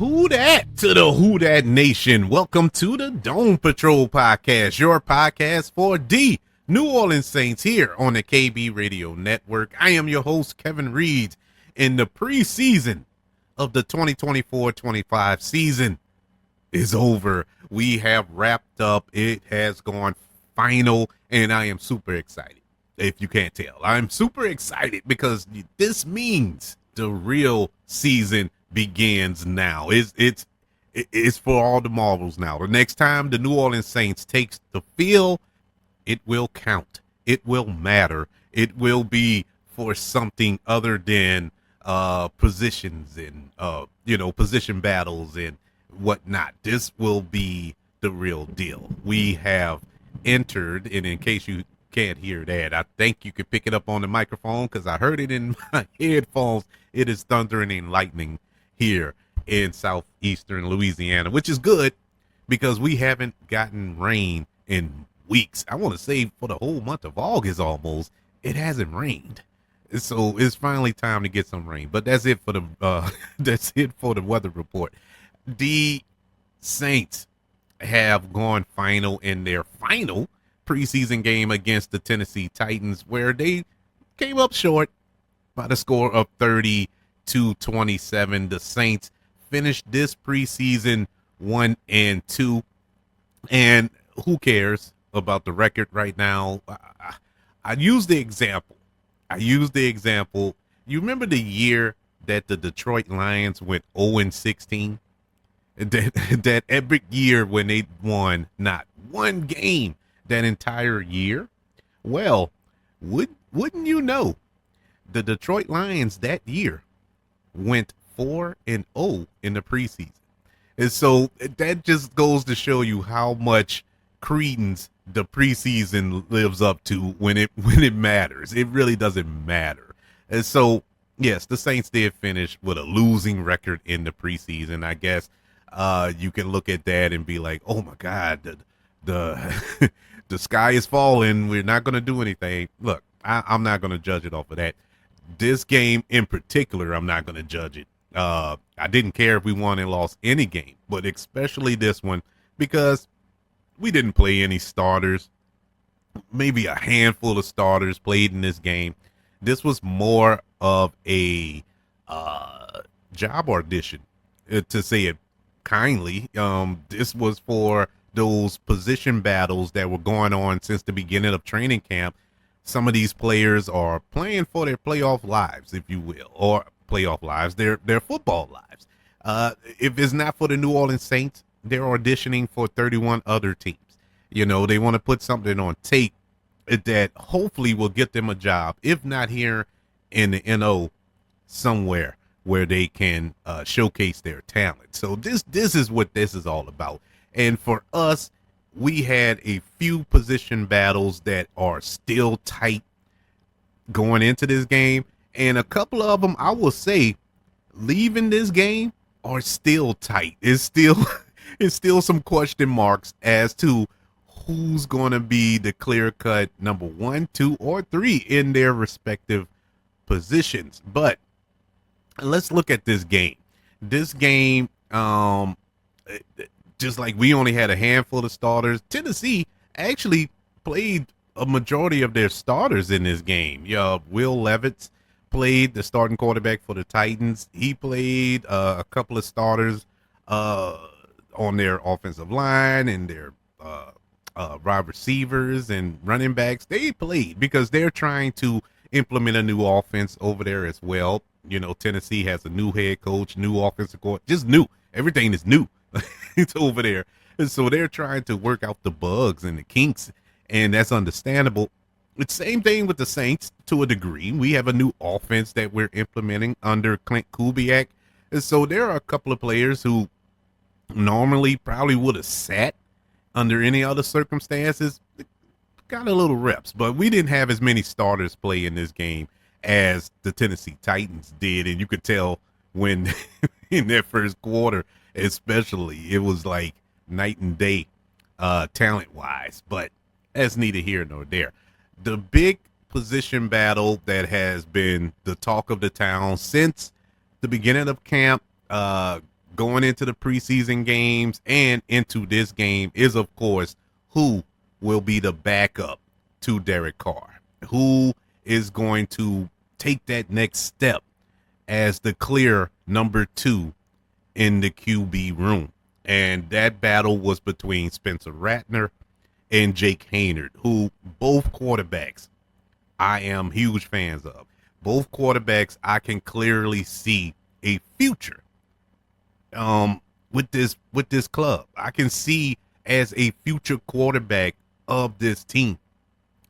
Who dat to the Who Dat Nation? Welcome to the Dome Patrol Podcast, your podcast for the New Orleans Saints here on the KB Radio Network. I am your host, Kevin Reed. In the preseason of the 2024-25 season is over. We have wrapped up. It has gone final, and I am super excited. If you can't tell, I'm super excited because this means the real season begins now. It's for all the marbles now. The next time the New Orleans Saints takes the field, it will count. It will matter. It will be for something other than positions and position battles and whatnot. This will be the real deal. We have entered, and in case you can't hear that, I think you could pick it up on the microphone because I heard it in my headphones. It is thundering and lightning here in southeastern Louisiana, which is good because we haven't gotten rain in weeks. I want to say for the whole month of August almost, it hasn't rained. So it's finally time to get some rain. But that's it for the weather report. The Saints have gone final in their final preseason game against the Tennessee Titans, where they came up short by the score of 30-27. The Saints finished this preseason 1-2, and who cares about the record right now? I use the example. You remember the year that the Detroit Lions went 0-16? That epic year when they won not one game that entire year? Well, wouldn't you know, the Detroit Lions that year went 4-0 in the preseason. And so that just goes to show you how much credence the preseason lives up to when it matters. It really doesn't matter. And so, yes, the Saints did finish with a losing record in the preseason. I guess you can look at that and be like, oh my God, the the sky is falling. We're not going to do anything. Look, I'm not going to judge it off of that. This game in particular, I'm not going to judge it. I didn't care if we won and lost any game, but especially this one because we didn't play any starters. Maybe a handful of starters played in this game. This was more of a job audition, to say it kindly. This was for those position battles that were going on since the beginning of training camp. Some of these players are playing for their playoff lives, if you will, or playoff lives, their football lives. If it's not for the New Orleans Saints, they're auditioning for 31 other teams. You know, they want to put something on tape that hopefully will get them a job, if not here in the NO, somewhere where they can showcase their talent. So this is what this is all about. And for us, we had a few position battles that are still tight going into this game. And a couple of them, I will say, leaving this game are still tight. It's still some question marks as to who's going to be the clear-cut number 1, 2, or 3 in their respective positions. But let's look at this game. This game, just like we only had a handful of starters, Tennessee actually played a majority of their starters in this game. Will Levis played the starting quarterback for the Titans. He played a couple of starters on their offensive line and their wide receivers and running backs. They played because they're trying to implement a new offense over there as well. You know, Tennessee has a new head coach, new offensive coordinator, just new. Everything is new. It's over there. And so they're trying to work out the bugs and the kinks, and that's understandable. It's the same thing with the Saints to a degree. We have a new offense that we're implementing under Clint Kubiak. And so there are a couple of players who normally probably would have sat under any other circumstances, got a little reps, but we didn't have as many starters play in this game as the Tennessee Titans did. And you could tell when in their first quarter, especially, it was like night and day talent wise, but that's neither here nor there. The big position battle that has been the talk of the town since the beginning of camp going into the preseason games and into this game is, of course, who will be the backup to Derek Carr? Who is going to take that next step as the clear number 2 in the QB room? And that battle was between Spencer Rattler and Jake Haynard, who both quarterbacks I am huge fans of. Both quarterbacks I can clearly see a future with this club. I can see as a future quarterback of this team.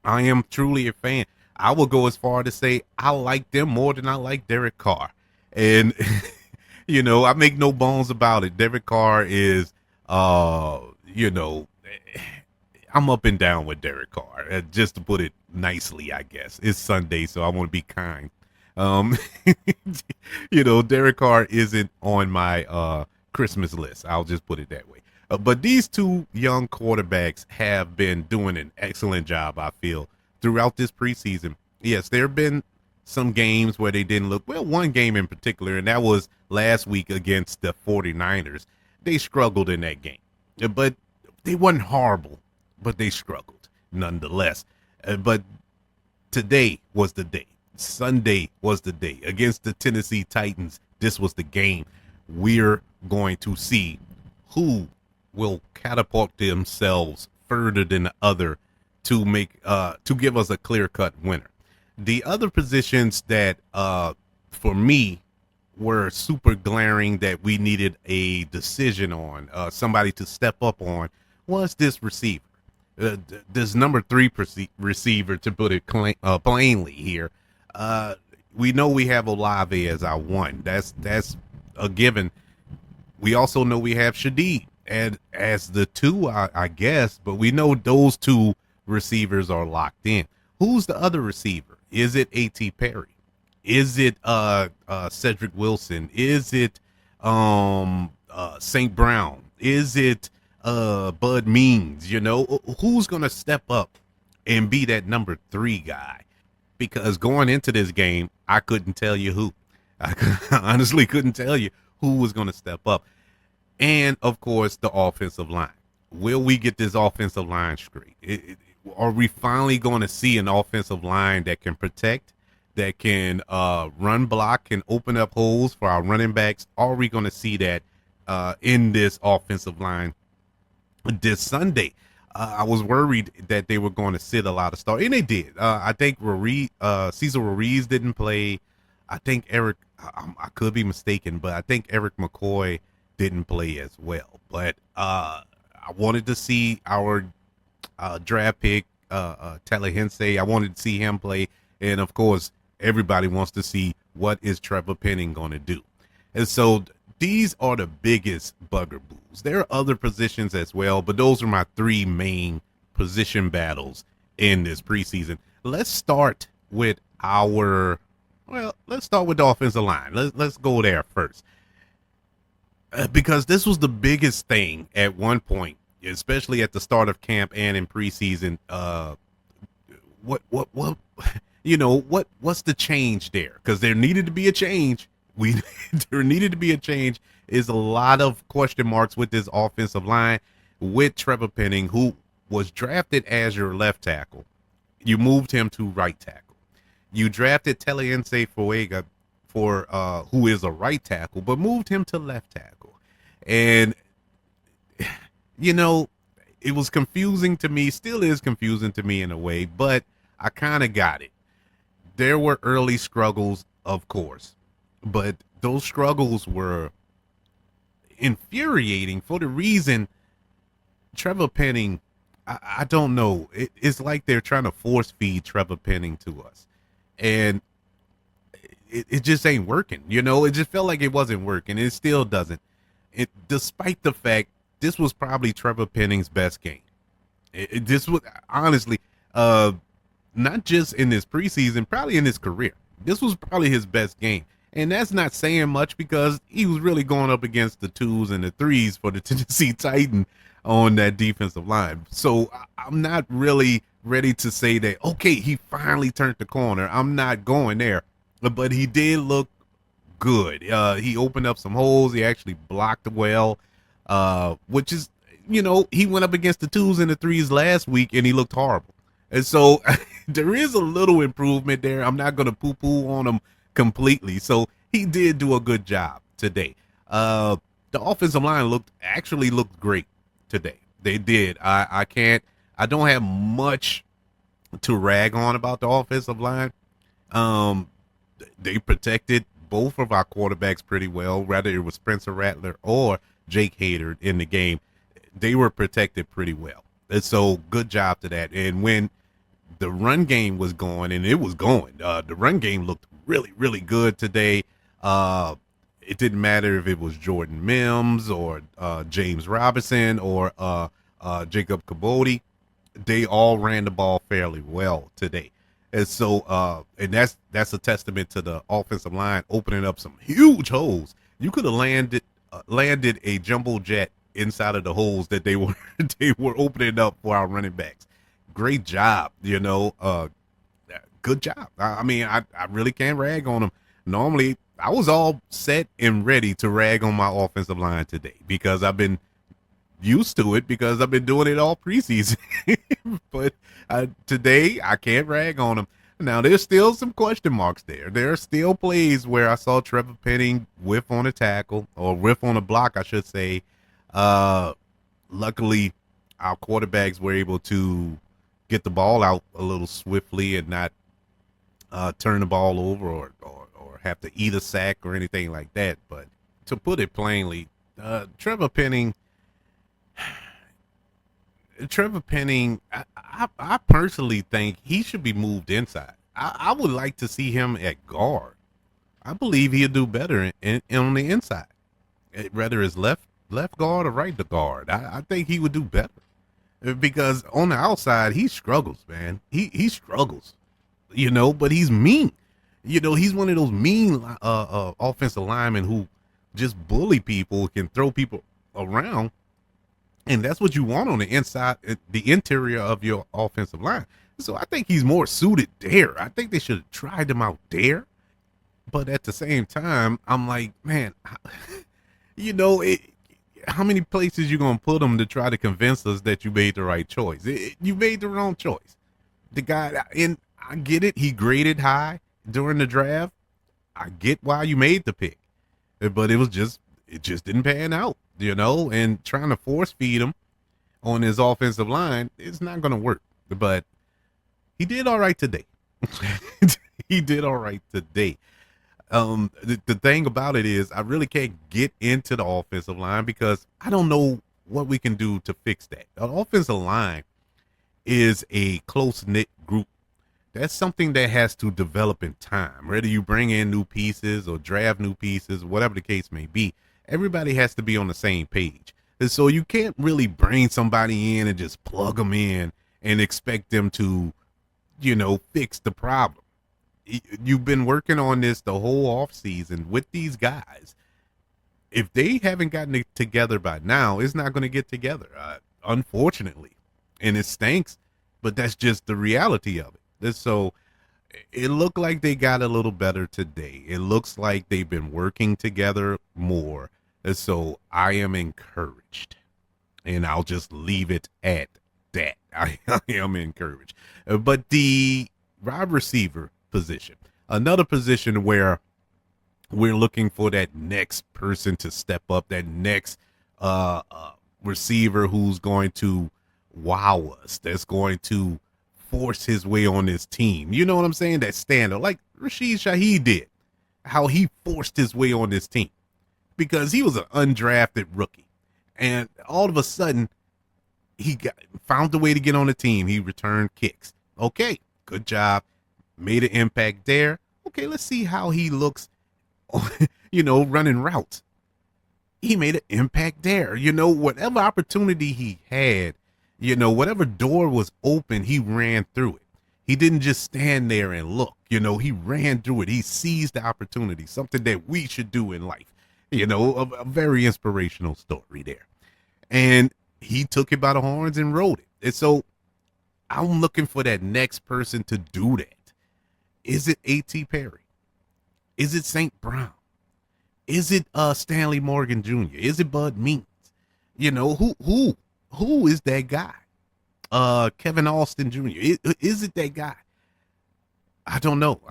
I am truly a fan. I will go as far to say I like them more than I like Derek Carr. And I make no bones about it. Derek Carr is I'm up and down with Derek Carr, just to put it nicely, I guess. It's Sunday, so I want to be kind. Um, Derek Carr isn't on my Christmas list. I'll just put it that way. But these two young quarterbacks have been doing an excellent job, I feel, throughout this preseason. Yes, there have been some games where they didn't look well, one game in particular, and that was last week against the 49ers. They struggled in that game, but they wasn't horrible, but they struggled nonetheless. But today was the day. Sunday was the day against the Tennessee Titans. This was the game. We're going to see who will catapult themselves further than the other to make to give us a clear-cut winner. The other positions that for me were super glaring that we needed a decision on, somebody to step up on, was this receiver. This number 3 receiver, to put it plainly here. We know we have Olave as our 1. That's a given. We also know we have Shadeed and as the 2, I guess, but we know those 2 receivers are locked in. Who's the other receiver? Is it A.T. Perry? Is it Cedric Wilson? Is it St. Brown? Is it Bud Means? Who's gonna step up and be that number 3 guy? Because going into this game, I couldn't tell you who. I honestly couldn't tell you who was going to step up. And, of course, the offensive line. Will we get this offensive line straight? Are we finally going to see an offensive line that can protect, that can run block, can open up holes for our running backs? Are we going to see that in this offensive line this Sunday? I was worried that they were going to sit a lot of stars, and they did. I think Cesar Ruiz didn't play. I think I could be mistaken, but I think Eric McCoy didn't play as well. But I wanted to see our draft pick, Tallahassee. I wanted to see him play, and of course, everybody wants to see what is Trevor Penning going to do. And so these are the biggest bugaboos. There are other positions as well, but those are my 3 main position battles in this preseason. Let's start with the offensive line. Let's go there first. Because this was the biggest thing at one point, especially at the start of camp and in preseason. What's the change there? Because there needed to be a change. There needed to be a change. Is a lot of question marks with this offensive line with Trevor Penning, who was drafted as your left tackle. You moved him to right tackle. You drafted Tallahassee Fuega who is a right tackle, but moved him to left tackle. And it was confusing to me, still is confusing to me in a way, but I kind of got it. There were early struggles, of course, but those struggles were infuriating for the reason Trevor Penning, I don't know. It's like they're trying to force feed Trevor Penning to us. And it just ain't working. It just felt like it wasn't working. It still doesn't. Despite the fact this was probably Trevor Penning's best game. This was honestly, not just in this preseason, probably in his career. This was probably his best game. And that's not saying much because he was really going up against the 2s and the 3s for the Tennessee Titans on that defensive line. So I'm not really ready to say that, okay, he finally turned the corner. I'm not going there. But he did look good. He opened up some holes. He actually blocked well, which is, he went up against the twos and the threes last week and he looked horrible. And so there is a little improvement there. I'm not going to poo-poo on him completely. So he did do a good job today. The offensive line actually looked great today. They did. I don't have much to rag on about the offensive line. They protected both of our quarterbacks pretty well, whether it was Spencer Rattler or Jake Hader in the game. They were protected pretty well. And so good job to that. And when the run game was going, and it was going, the run game looked really, really good today. It didn't matter if it was Jordan Mims or James Robinson or Jacob Kabodi. They all ran the ball fairly well today. And so, and that's a testament to the offensive line opening up some huge holes. You could have landed a jumbo jet inside of the holes that they were opening up for our running backs. Great job, good job. I mean, I really can't rag on them. Normally, I was all set and ready to rag on my offensive line today because I've been used to it because I've been doing it all preseason. But today, I can't rag on them. Now, there's still some question marks there. There are still plays where I saw Trevor Penning whiff on a tackle, or whiff on a block, I should say. Luckily, our quarterbacks were able to get the ball out a little swiftly and not turn the ball over or have to eat a sack or anything like that. But to put it plainly, Trevor Penning, I personally think he should be moved inside. I would like to see him at guard. I believe he'll do better on the inside, whether it's left guard or right guard. I think he would do better because on the outside he struggles, man. He struggles, but he's mean. He's one of those mean offensive linemen who just bully people, can throw people around. And that's what you want on the inside, the interior of your offensive line. So I think he's more suited there. I think they should have tried him out there. But at the same time, I'm like, man, how many places you going to put him to try to convince us that you made the right choice? You made the wrong choice. The guy, and I get it, he graded high during the draft. I get why you made the pick. But it just didn't pan out. And trying to force feed him on his offensive line, it's not going to work. But he did all right today. He did all right today. The thing about it is I really can't get into the offensive line because I don't know what we can do to fix that. The offensive line is a close-knit group. That's something that has to develop in time. Whether you bring in new pieces or draft new pieces, whatever the case may be, everybody has to be on the same page. And so you can't really bring somebody in and just plug them in and expect them to, fix the problem. You've been working on this the whole off season with these guys. If they haven't gotten it together by now, it's not going to get together, unfortunately. And it stinks, but that's just the reality of it. And so it looked like they got a little better today. It looks like they've been working together more. And so I am encouraged. And I'll just leave it at that. I am encouraged. But the wide receiver position, another position where we're looking for that next person to step up, that next receiver who's going to wow us, that's going to force his way on this team. You know what I'm saying? That standard, like Rashid Shaheed did, how he forced his way on this team because he was an undrafted rookie. And all of a sudden, he found a way to get on the team. He returned kicks. Okay, good job. Made an impact there. Okay, let's see how he looks, running routes. He made an impact there. Whatever opportunity he had, whatever door was open, he ran through it. He didn't just stand there and look. He ran through it. He seized the opportunity, something that we should do in life. A very inspirational story there. And he took it by the horns and rode it. And so I'm looking for that next person to do that. Is it A.T. Perry? Is it St. Brown? Is it Stanley Morgan Jr.? Is it Bud Means? You know, who is that guy? Kevin Austin Jr. Is it that guy? I don't know.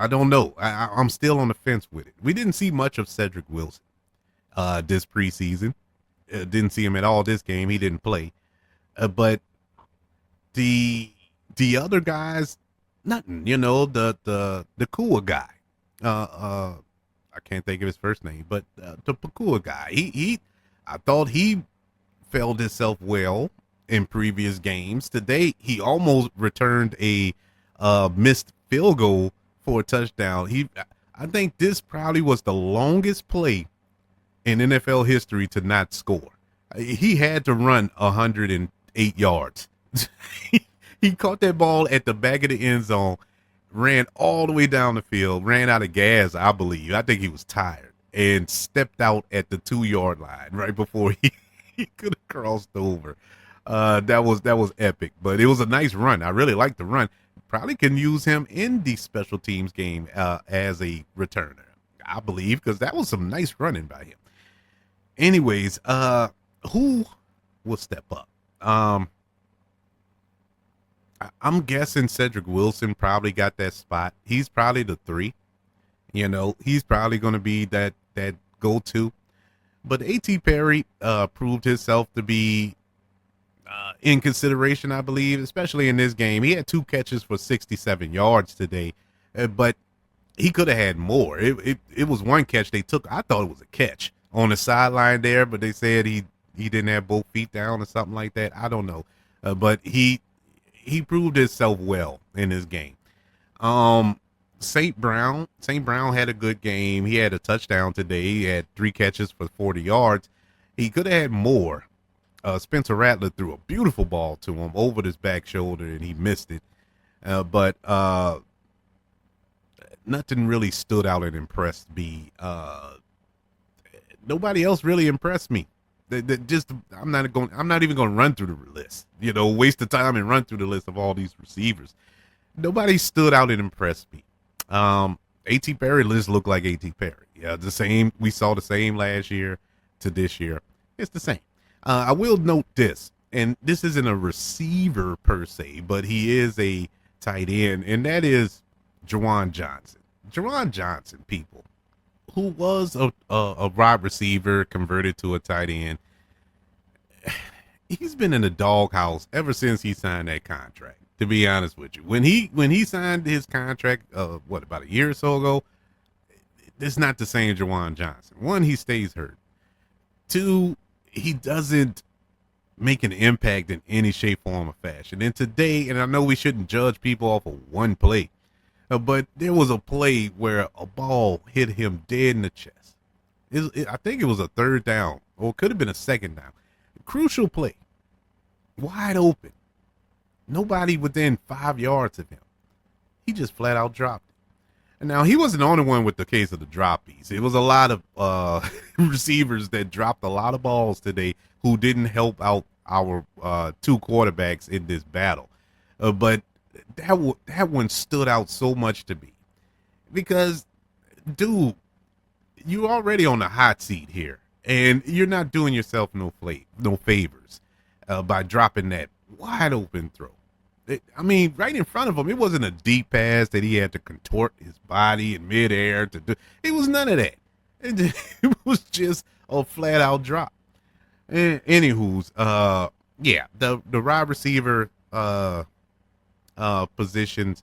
I'm still on the fence with it. We didn't see much of Cedric Wilson this preseason. Didn't see him at all this game. He didn't play. But the other guys, nothing. You know, the Kua guy. I can't think of his first name, but the Pakua guy. I thought he felt himself well in previous games. Today, he almost returned a missed field goal for a touchdown. I think this probably was the longest play in NFL history to not score. He had to run 108 yards. He caught that ball at the back of the end zone, ran all the way down the field, ran out of gas, I believe. I think he was tired, and stepped out at the 2-yard line right before he could have crossed over. That was epic, but it was a nice run. I really liked the run. Probably can use him in the special teams game as a returner, I believe, because that was some nice running by him. Anyways, who will step up? I'm guessing Cedric Wilson probably got that spot. He's probably the 3. You know, he's probably going to be that go-to. But A.T. Perry proved himself to be in consideration, I believe, especially in this game. He had 2 catches for 67 yards today, but he could have had more. It was one catch they took. I thought it was a catch on the sideline there, but they said he didn't have both feet down or something like that. I don't know, but he proved himself well in this game. St. Brown had a good game. He had a touchdown today. He had 3 catches for 40 yards. He could have had more. Spencer Rattler threw a beautiful ball to him over his back shoulder, and he missed it. But nothing really stood out and impressed me. Nobody else really impressed me. I'm not even going to run through the list. You know, waste the time and run through the list of all these receivers. Nobody stood out and impressed me. A.T. Perry just looked like A.T. Perry. Yeah, the same. We saw the same last year to this year. It's the same. I will note this, and this isn't a receiver per se, but he is a tight end, and that is Juwan Johnson. Juwan Johnson, people, who was a wide receiver converted to a tight end. He's been in the doghouse ever since he signed that contract, to be honest with you. When he signed his contract, about a year or so ago, it's not the same Juwan Johnson. 1, he stays hurt. 2, he doesn't make an impact in any shape, form, or fashion. And today, and I know we shouldn't judge people off of one play, but there was a play where a ball hit him dead in the chest. I think it was a 3rd down, or it could have been a 2nd down. Crucial play. Wide open. Nobody within 5 yards of him. He just flat out dropped it. And now, he wasn't the only one with the case of the droppies. It was a lot of receivers that dropped a lot of balls today who didn't help out our 2 quarterbacks in this battle. But that one stood out so much to me. Because, dude, you're already on the hot seat here. And you're not doing yourself no favors by dropping that wide open throw. Right in front of him, it wasn't a deep pass that he had to contort his body in midair to do. It was none of that. It was just a flat out drop. Anywho's, the wide receiver positions.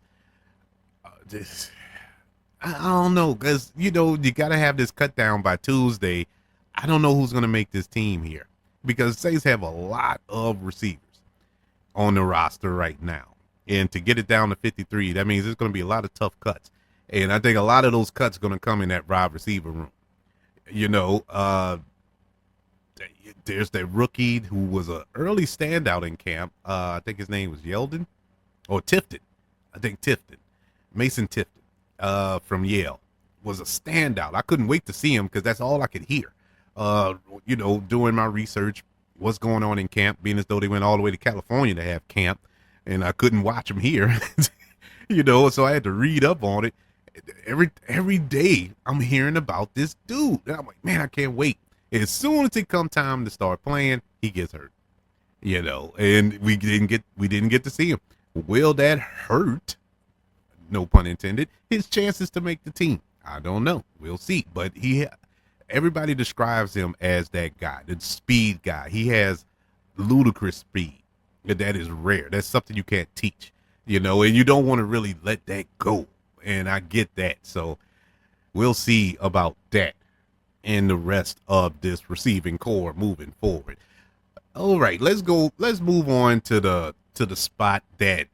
I don't know, because you got to have this cut down by Tuesday. I don't know who's going to make this team here, because Saints have a lot of receivers on the roster right now. And to get it down to 53, that means there's going to be a lot of tough cuts. And I think a lot of those cuts are going to come in that wide receiver room. There's that rookie who was an early standout in camp. I think his name was Yeldon or Tifton. I think Tifton. Mason Tifton from Yale was a standout. I couldn't wait to see him because that's all I could hear. Doing my research, what's going on in camp, being as though they went all the way to California to have camp, and I couldn't watch them here, so I had to read up on it. Every day I'm hearing about this dude. And I'm like, man, I can't wait. As soon as it come time to start playing, he gets hurt. And we didn't get to see him. Will that hurt? No pun intended. His chances to make the team. I don't know. We'll see. But everybody describes him as that guy, the speed guy. He has ludicrous speed. That is rare. That's something you can't teach, and you don't want to really let that go. And I get that. So we'll see about that and the rest of this receiving core moving forward. All right, let's go. Let's move on to the spot that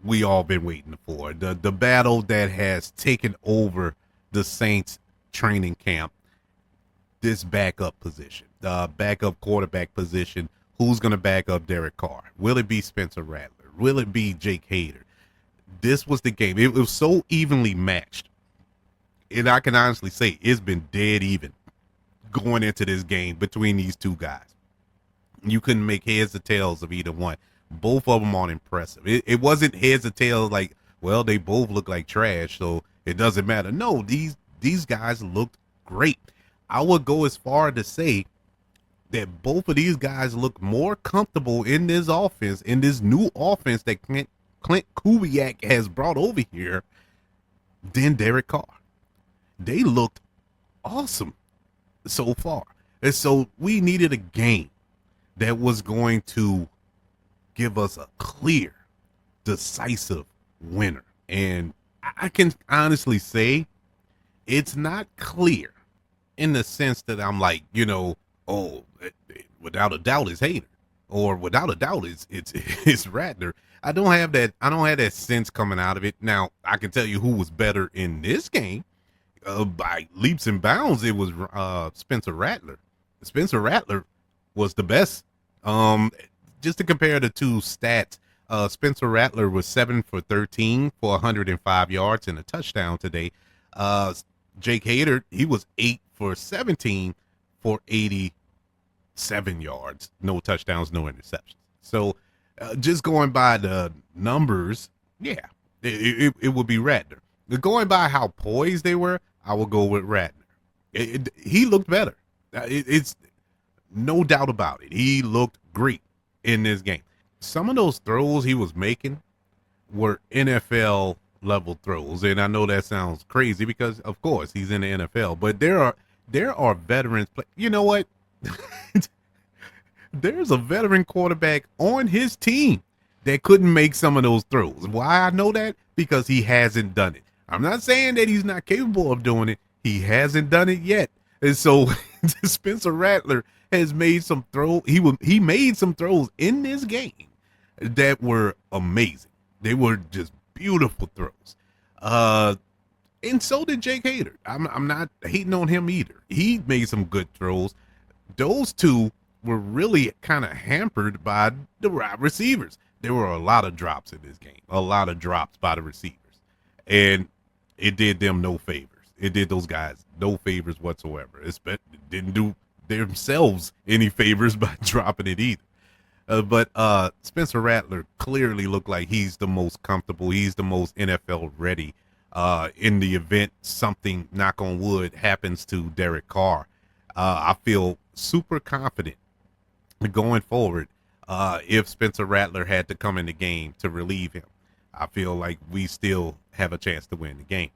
we all been waiting for. The battle that has taken over the Saints training camp. This backup position, the backup quarterback position. Who's going to back up Derek Carr? Will it be Spencer Rattler? Will it be Jake Hader? This was the game. It was so evenly matched. And I can honestly say it's been dead even going into this game between these two guys. You couldn't make heads or tails of either one. Both of them are impressive. It wasn't heads or tails like, well, they both look like trash, so it doesn't matter. No, these guys looked great. I would go as far to say that both of these guys look more comfortable in this offense, in this new offense that Clint Kubiak has brought over here than Derek Carr. They looked awesome so far. And so we needed a game that was going to give us a clear, decisive winner. And I can honestly say it's not clear in the sense that I'm like, oh, without a doubt it's Hader, or without a doubt it's Rattler. I don't have that sense coming out of it. Now I can tell you who was better in this game by leaps and bounds. It was Spencer Rattler. Spencer Rattler was the best. Just to compare the two stats, Spencer Rattler was 7 for 13 for 105 yards and a touchdown today. Jake Hader, he was 8 for 17 for 87 yards, no touchdowns, no interceptions. So just going by the numbers, yeah, it would be Rattler. Going by how poised they were, I will go with Rattler. He looked better. It's no doubt about it. He looked great in this game. Some of those throws he was making were NFL level throws, and I know that sounds crazy because, of course, he's in the NFL. But there are veterans. You know what? There's a veteran quarterback on his team that couldn't make some of those throws. Why I know that? Because he hasn't done it. I'm not saying that he's not capable of doing it. He hasn't done it yet. And so Spencer Rattler has made some throws. He made some throws in this game that were amazing. They were just beautiful throws. And so did Jake Hader. I'm not hating on him either. He made some good throws. Those two were really kind of hampered by the wide receivers. There were a lot of drops in this game. A lot of drops by the receivers. And it did them no favors. It did those guys no favors whatsoever. It didn't do themselves any favors by dropping it either. But Spencer Rattler clearly looked like he's the most comfortable. He's the most NFL ready in the event something, knock on wood, happens to Derek Carr. I feel super confident going forward if Spencer Rattler had to come in the game to relieve him. I feel like we still have a chance to win the game.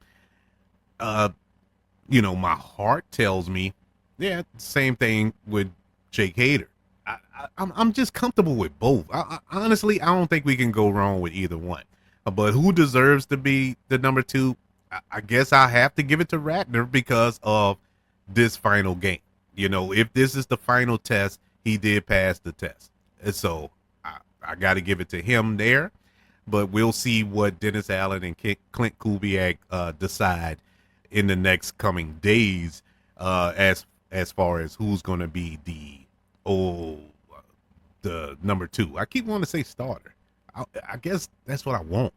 My heart tells me, yeah, same thing with Jake Hader. I'm just comfortable with both. Honestly, I don't think we can go wrong with either one. But who deserves to be the number two? I guess I have to give it to Rattler because of this final game. If this is the final test, he did pass the test. And so I got to give it to him there. But we'll see what Dennis Allen and Clint Kubiak decide in the next coming days as far as who's going to be the number two. I keep wanting to say starter. I guess that's what I want.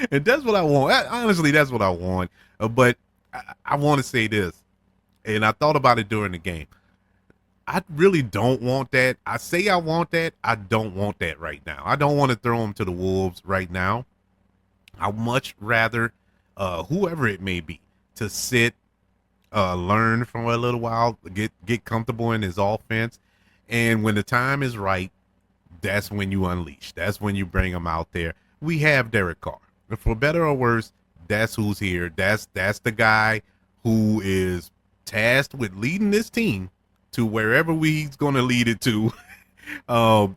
And that's what I want. Honestly, that's what I want. But I want to say this, and I thought about it during the game. I really don't want that. I say I want that. I don't want that right now. I don't want to throw him to the wolves right now. I much rather whoever it may be to sit, learn for a little while, get comfortable in his offense, and when the time is right, that's when you unleash. That's when you bring him out there. We have Derek Carr. For better or worse, that's who's here. That's the guy who is tasked with leading this team to wherever he's going to lead it to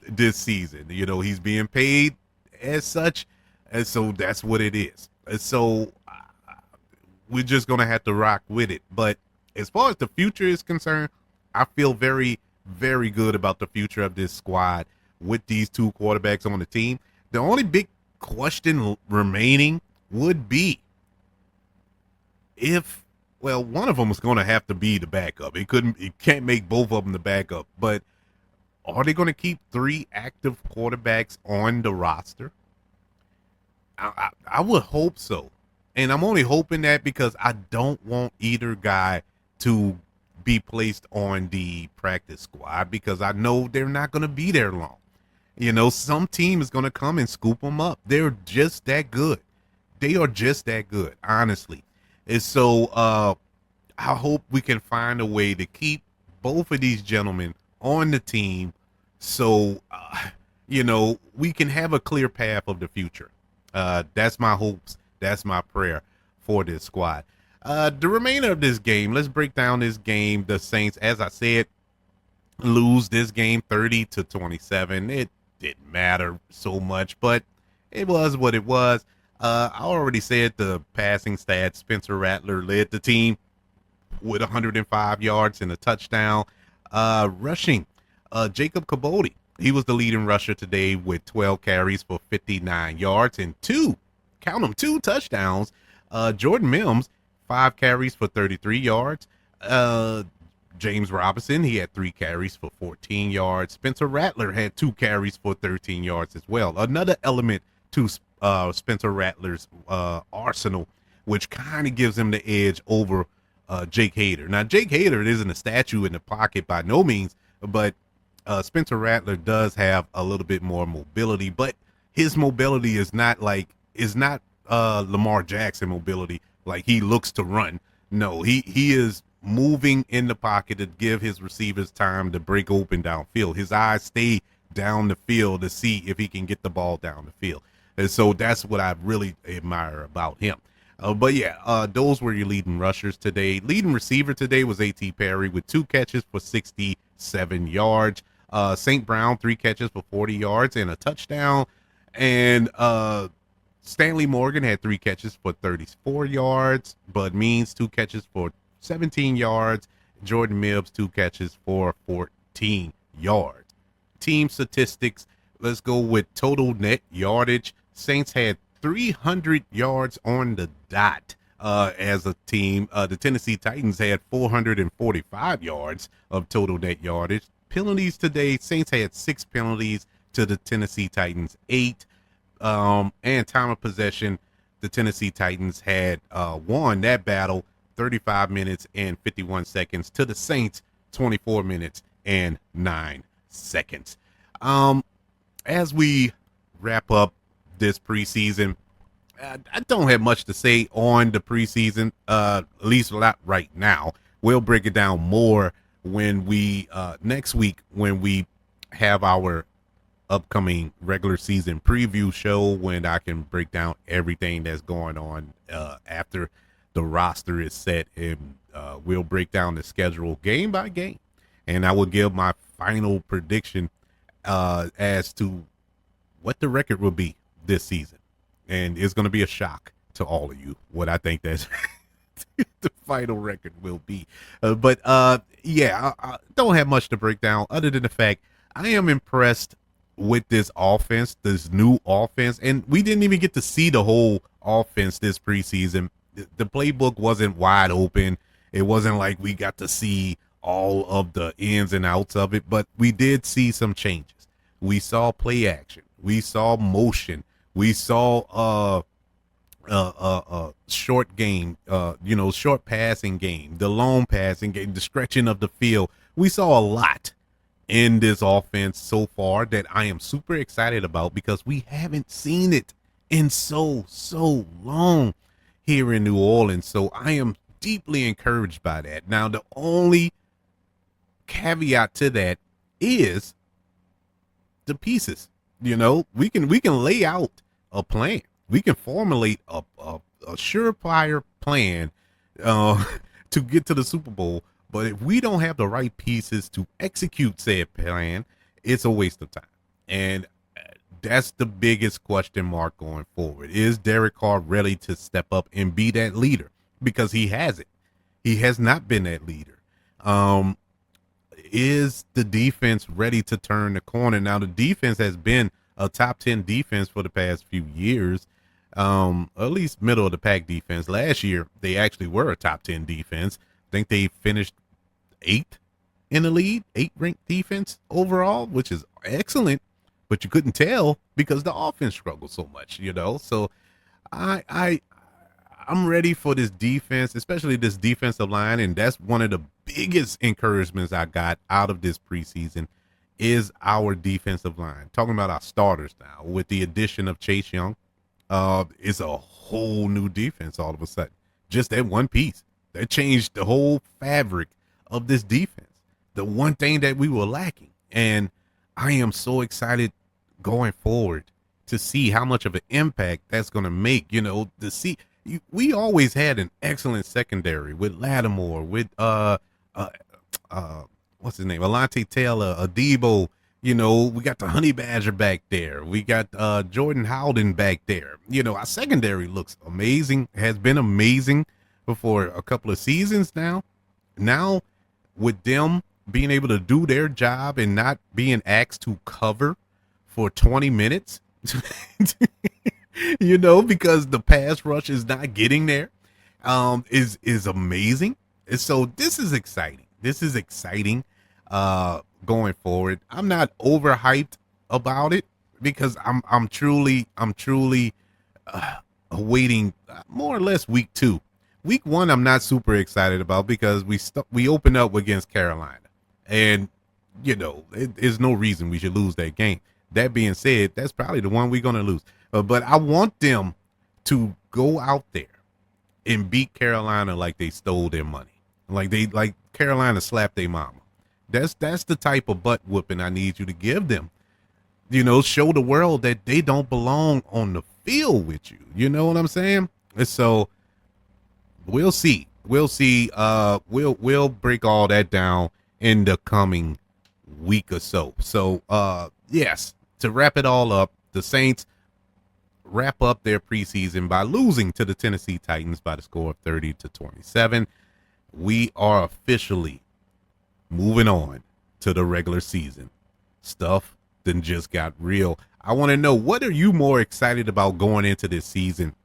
this season. You know, he's being paid as such, and so that's what it is. And so we're just going to have to rock with it. But as far as the future is concerned, I feel very, very good about the future of this squad with these two quarterbacks on the team. The only big question remaining would be if, well, one of them is going to have to be the backup. It can't make both of them the backup. But are they going to keep 3 active quarterbacks on the roster? I would hope so. And I'm only hoping that because I don't want either guy to be placed on the practice squad because I know they're not going to be there long. You know, some team is going to come and scoop them up. They're just that good. They are just that good, honestly. And so I hope we can find a way to keep both of these gentlemen on the team so, you know, we can have a clear path of the future. That's my hopes. That's my prayer for this squad. The remainder of this game, let's break down this game. The Saints, as I said, lose this game 30-27. It didn't matter so much, but it was what it was. I already said the passing stats. Spencer Rattler led the team with 105 yards and a touchdown. Rushing, Jacob Kabodi, he was the leading rusher today with 12 carries for 59 yards and two touchdowns. Jordan Mims, 5 carries for 33 yards. James Robinson, he had 3 carries for 14 yards. Spencer Rattler had 2 carries for 13 yards as well. Another element to Spencer Rattler's arsenal, which kind of gives him the edge over Jake Hader. Now, Jake Hader isn't a statue in the pocket by no means, but Spencer Rattler does have a little bit more mobility, but his mobility is not Lamar Jackson mobility, like he looks to run. No, he is moving in the pocket to give his receivers time to break open downfield. His eyes stay down the field to see if he can get the ball down the field. And so that's what I really admire about him. But yeah, those were your leading rushers today. Leading receiver today was A.T. Perry with 2 catches for 67 yards. St. Brown, 3 catches for 40 yards and a touchdown. And Stanley Morgan had 3 catches for 34 yards. Bud Means, 2 catches for 17 yards. Jordan Mims, 2 catches for 14 yards. Team statistics, let's go with total net yardage. Saints had 300 yards on the dot as a team. The Tennessee Titans had 445 yards of total net yardage. Penalties today, Saints had 6 penalties to the Tennessee Titans 8. And time of possession, the Tennessee Titans had won that battle 35 minutes and 51 seconds to the Saints 24 minutes and 9 seconds. As we wrap up this preseason, I don't have much to say on the preseason, at least not right now. We'll break it down more when we next week when we have our upcoming regular season preview show, when I can break down everything that's going on after the roster is set, and we'll break down the schedule game by game, and I will give my final prediction as to what the record will be this season. And it's going to be a shock to all of you what I think that's the final record will be. But yeah, I don't have much to break down other than the fact I am impressed with this offense, this new offense. And we didn't even get to see the whole offense this preseason. The playbook wasn't wide open. It wasn't like we got to see all of the ins and outs of it, but we did see some changes. We saw play action. We saw motion. We saw short game, short passing game, the long passing game, the stretching of the field. We saw a lot in this offense so far that I am super excited about because we haven't seen it in so long here in New Orleans. So I am deeply encouraged by that. Now, the only caveat to that is the pieces. We can lay out a plan. We can formulate a surefire plan uh, to get to the Super Bowl. But if we don't have the right pieces to execute said plan, it's a waste of time. And that's the biggest question mark going forward. Is Derek Carr ready to step up and be that leader? Because he hasn't. He has not been that leader. Um, is the defense ready to turn the corner? Now, the defense has been a top 10 defense for the past few years, at least middle of the pack defense. Last year, they actually were a top 10 defense. I think they finished eighth in the league, 8th ranked defense overall, which is excellent, but you couldn't tell because the offense struggled so much. So I I'm ready for this defense, especially this defensive line, and that's one of the biggest encouragements I got out of this preseason is our defensive line. Talking about our starters now with the addition of Chase Young, it's a whole new defense all of a sudden. Just that one piece that changed the whole fabric of this defense. The one thing that we were lacking, and I am so excited going forward to see how much of an impact that's going to make. To see we always had an excellent secondary with Lattimore, with what's his name, Alante Taylor, Adebo. We got the Honey Badger back there. We got Jordan Howden back there. Our secondary looks amazing, has been amazing for a couple of seasons now. Now, with them being able to do their job and not being asked to cover for 20 minutes, because the pass rush is not getting there, is amazing. And so this is exciting. Going forward. I'm not overhyped about it because I'm truly awaiting more or less week 2. Week 1 I'm not super excited about because we open up against Carolina, and there's no reason we should lose that game. That being said, that's probably the one we're gonna lose. But I want them to go out there and beat Carolina like they stole their money, like Carolina slapped their mama. That's the type of butt whooping I need you to give them. Show the world that they don't belong on the field with you. You know what I'm saying? And so we'll see. We'll break all that down in the coming week or so. So yes, to wrap it all up, the Saints wrap up their preseason by losing to the Tennessee Titans by the score of 30-27. We are officially moving on to the regular season. Stuff then just got real. I want to know, what are you more excited about going into this season?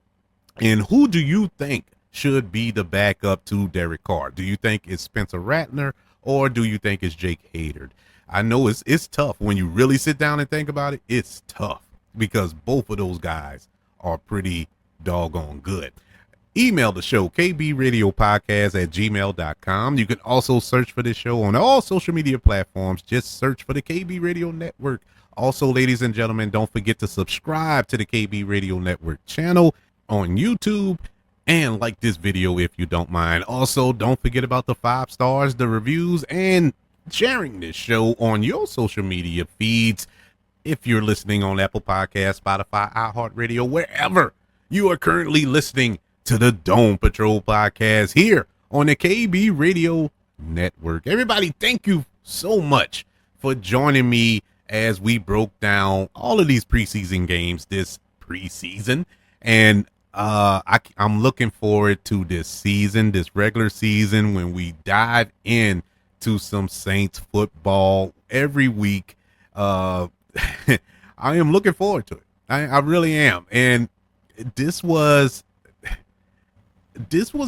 And who do you think should be the backup to Derek Carr? Do you think it's Spencer Rattler or do you think it's Jake Hader? I know it's tough when you really sit down and think about it. It's tough because both of those guys are pretty doggone good. Email the show, kbradiopodcast@gmail.com. You can also search for this show on all social media platforms. Just search for the KB Radio Network. Also, ladies and gentlemen, don't forget to subscribe to the KB Radio Network channel on YouTube and like this video if you don't mind. Also, don't forget about the 5 stars, the reviews, and sharing this show on your social media feeds. If you're listening on Apple Podcasts, Spotify, iHeartRadio, wherever you are currently listening to the Dome Patrol podcast here on the KB Radio Network. Everybody, thank you so much for joining me as we broke down all of these preseason games this preseason. And I'm looking forward to this season, this regular season, when we dive in to some Saints football every week. I am looking forward to it. I really am. And this was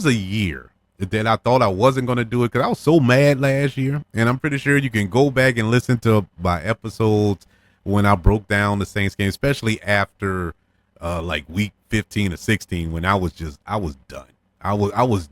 a year that I thought I wasn't going to do it because I was so mad last year. And I'm pretty sure you can go back and listen to my episodes when I broke down the Saints game, especially after like week 15 or 16, when I was done. I was done. I was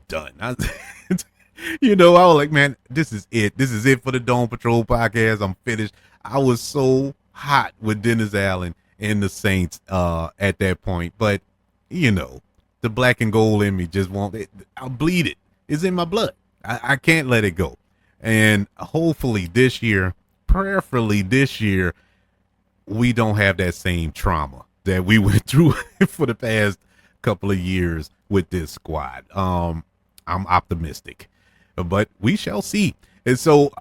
like, man, this is it. This is it for the Dome Patrol podcast. I'm finished. I was so hot with Dennis Allen in the Saints at that point. But, you know, the black and gold in me just won't. I'll bleed it. It's in my blood. I can't let it go. And hopefully this year, prayerfully this year, we don't have that same trauma that we went through for the past couple of years with this squad. I'm optimistic, but we shall see. And so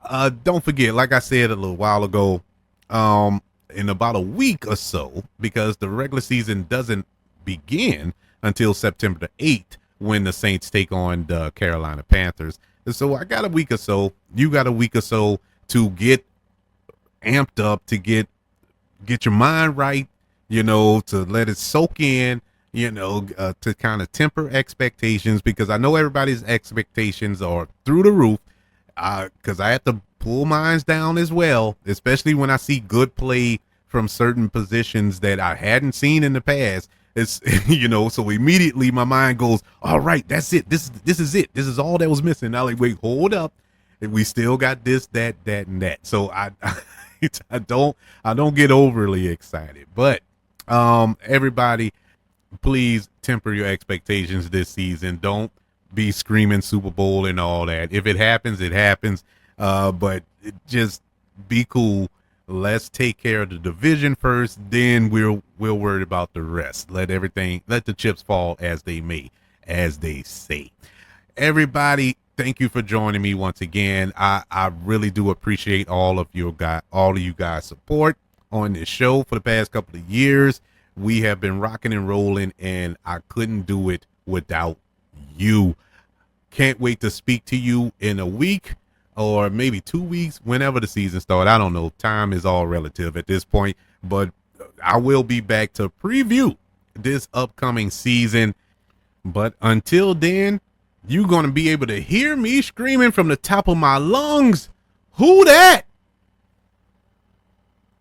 don't forget, like I said a little while ago, in about a week or so, because the regular season doesn't begin until September the 8th when the Saints take on the Carolina Panthers. And so I got a week or so. You got a week or so to get amped up, to get your mind right, you know, to let it soak in, you know, to kind of temper expectations, because I know everybody's expectations are through the roof, because I have to pull mine down as well, especially when I see good play from certain positions that I hadn't seen in the past. It's, you know, so immediately my mind goes, all right, that's it. This is it. This is all that was missing. Now, like, wait, hold up. We still got this, that, and that. So I don't get overly excited, but everybody, please temper your expectations this season. Don't be screaming Super Bowl and all that. If it happens, it happens. But just be cool. Let's take care of the division first. Then we'll worry about the rest. Let the chips fall as they may, as they say. Everybody, thank you for joining me once again. I really do appreciate all of you guys' support on this show for the past couple of years. We have been rocking and rolling, and I couldn't do it without you. Can't wait to speak to you in a week or maybe 2 weeks, whenever the season starts. I don't know. Time is all relative at this point, but I will be back to preview this upcoming season. But until then, you're going to be able to hear me screaming from the top of my lungs, "Who dat?"